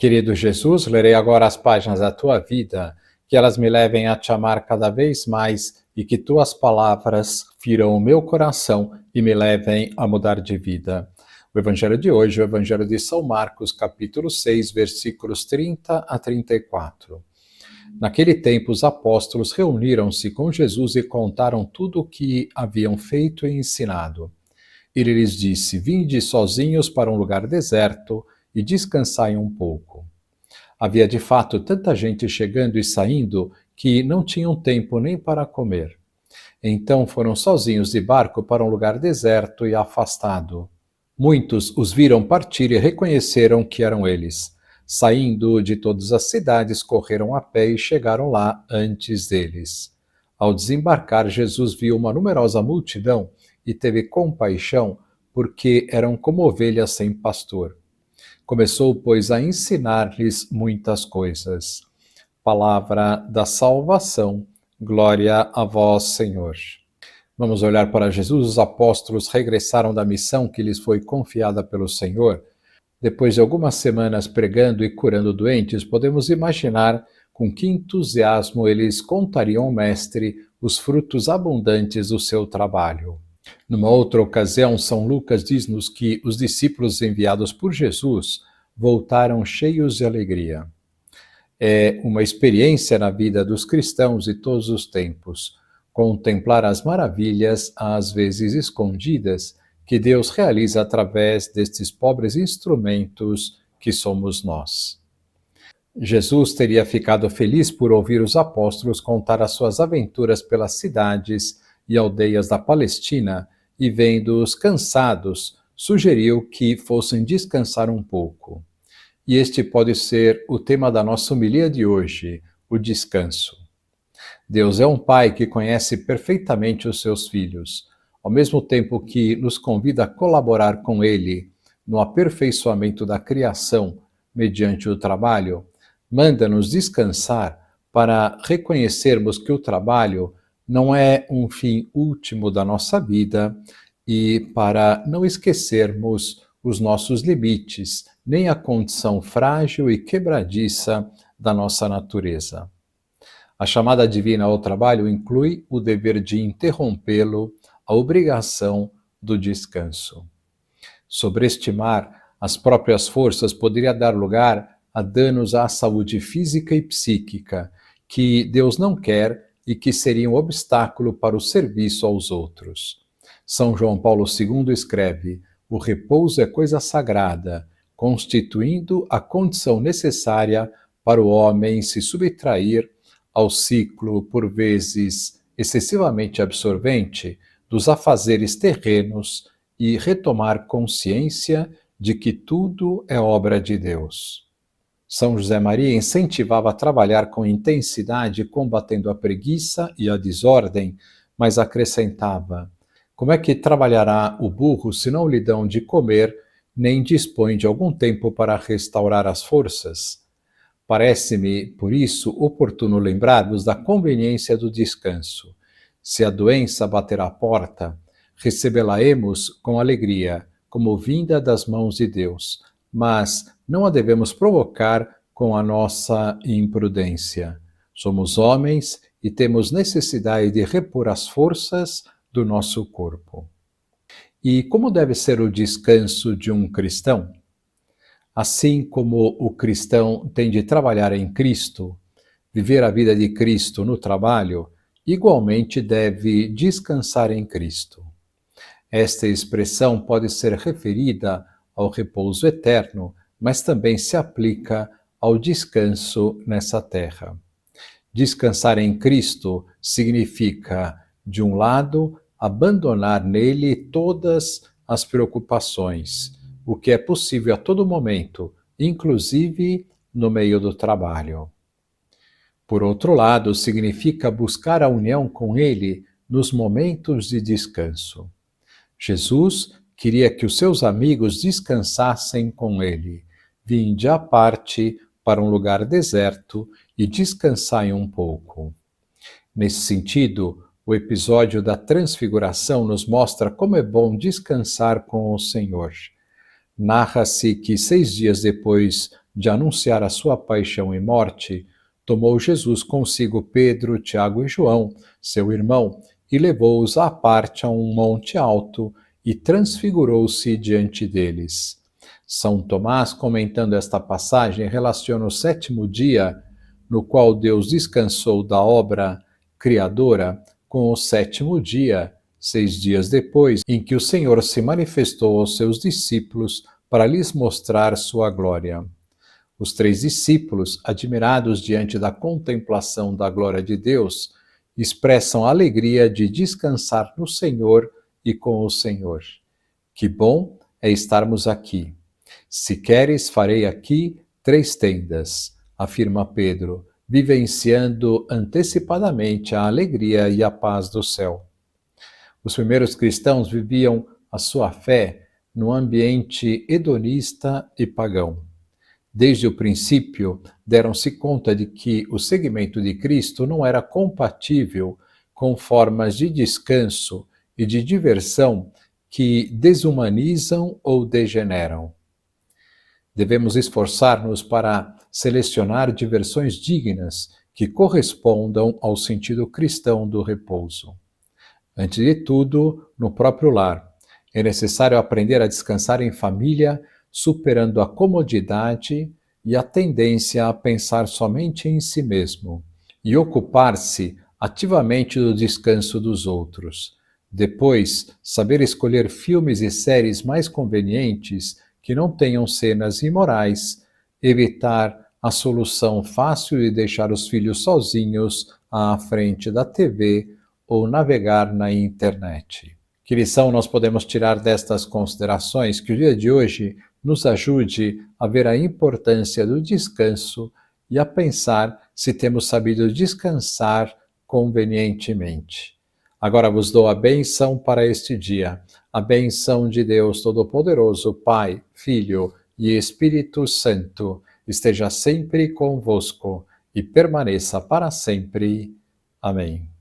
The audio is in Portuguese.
Querido Jesus, lerei agora as páginas da tua vida, que elas me levem a te amar cada vez mais e que tuas palavras firam o meu coração e me levem a mudar de vida. O evangelho de hoje é o evangelho de São Marcos, capítulo 6, versículos 30 a 34. Naquele tempo, os apóstolos reuniram-se com Jesus e contaram tudo o que haviam feito e ensinado. Ele lhes disse: Vinde sozinhos para um lugar deserto e descansai um pouco. Havia de fato tanta gente chegando e saindo que não tinham tempo nem para comer. Então foram sozinhos de barco para um lugar deserto e afastado. Muitos os viram partir e reconheceram que eram eles. Saindo de todas as cidades, correram a pé e chegaram lá antes deles. Ao desembarcar, Jesus viu uma numerosa multidão e teve compaixão, porque eram como ovelhas sem pastor. Começou, pois, a ensinar-lhes muitas coisas. Palavra da salvação, glória a vós, Senhor. Vamos olhar para Jesus. Os apóstolos regressaram da missão que lhes foi confiada pelo Senhor. Depois de algumas semanas pregando e curando doentes, podemos imaginar com que entusiasmo eles contariam ao Mestre os frutos abundantes do seu trabalho. Numa outra ocasião, São Lucas diz-nos que os discípulos enviados por Jesus voltaram cheios de alegria. É uma experiência na vida dos cristãos de todos os tempos, contemplar as maravilhas, às vezes escondidas, que Deus realiza através destes pobres instrumentos que somos nós. Jesus teria ficado feliz por ouvir os apóstolos contar as suas aventuras pelas cidades e aldeias da Palestina, e vendo-os cansados, sugeriu que fossem descansar um pouco. E este pode ser o tema da nossa homilia de hoje, o descanso. Deus é um Pai que conhece perfeitamente os seus filhos, ao mesmo tempo que nos convida a colaborar com Ele no aperfeiçoamento da criação mediante o trabalho, manda-nos descansar para reconhecermos que o trabalho não é um fim último da nossa vida e para não esquecermos os nossos limites, nem a condição frágil e quebradiça da nossa natureza. A chamada divina ao trabalho inclui o dever de interrompê-lo, a obrigação do descanso. Sobreestimar as próprias forças poderia dar lugar a danos à saúde física e psíquica, que Deus não quer e que seria um obstáculo para o serviço aos outros. São João Paulo II escreve: o repouso é coisa sagrada, constituindo a condição necessária para o homem se subtrair ao ciclo, por vezes excessivamente absorvente, dos afazeres terrenos e retomar consciência de que tudo é obra de Deus. São José Maria incentivava a trabalhar com intensidade, combatendo a preguiça e a desordem, mas acrescentava: como é que trabalhará o burro se não lhe dão de comer, nem dispõe de algum tempo para restaurar as forças? Parece-me, por isso, oportuno lembrar-nos da conveniência do descanso. Se a doença bater à porta, recebê-la-emos com alegria, como vinda das mãos de Deus, mas não a devemos provocar com a nossa imprudência. Somos homens e temos necessidade de repor as forças do nosso corpo. E como deve ser o descanso de um cristão? Assim como o cristão tem de trabalhar em Cristo, viver a vida de Cristo no trabalho, igualmente deve descansar em Cristo. Esta expressão pode ser referida ao repouso eterno, mas também se aplica ao descanso nessa terra. Descansar em Cristo significa, de um lado, abandonar nele todas as preocupações, o que é possível a todo momento, inclusive no meio do trabalho. Por outro lado, significa buscar a união com Ele nos momentos de descanso. Jesus queria que os seus amigos descansassem com Ele. Vinde à parte para um lugar deserto e descansai um pouco. Nesse sentido, o episódio da Transfiguração nos mostra como é bom descansar com o Senhor. Narra-se que 6 dias depois de anunciar a sua paixão e morte, tomou Jesus consigo Pedro, Tiago e João, seu irmão, e levou-os à parte a um monte alto e transfigurou-se diante deles. São Tomás, comentando esta passagem, relaciona o sétimo dia, no qual Deus descansou da obra criadora, com o sétimo dia, 6 dias depois, em que o Senhor se manifestou aos seus discípulos para lhes mostrar sua glória. Os 3 discípulos, admirados diante da contemplação da glória de Deus, expressam a alegria de descansar no Senhor e com o Senhor. Que bom é estarmos aqui. Se queres, farei aqui 3 tendas, afirma Pedro, vivenciando antecipadamente a alegria e a paz do céu. Os primeiros cristãos viviam a sua fé num ambiente hedonista e pagão. Desde o princípio, deram-se conta de que o seguimento de Cristo não era compatível com formas de descanso e de diversão que desumanizam ou degeneram. Devemos esforçar-nos para selecionar diversões dignas que correspondam ao sentido cristão do repouso. Antes de tudo, no próprio lar, é necessário aprender a descansar em família, superando a comodidade e a tendência a pensar somente em si mesmo, e ocupar-se ativamente do descanso dos outros. Depois, saber escolher filmes e séries mais convenientes que não tenham cenas imorais, evitar a solução fácil de deixar os filhos sozinhos à frente da TV ou navegar na internet. Que lição nós podemos tirar destas considerações? Que o dia de hoje nos ajude a ver a importância do descanso e a pensar se temos sabido descansar convenientemente. Agora vos dou a bênção para este dia. A bênção de Deus Todo-Poderoso, Pai, Filho e Espírito Santo, esteja sempre convosco e permaneça para sempre. Amém.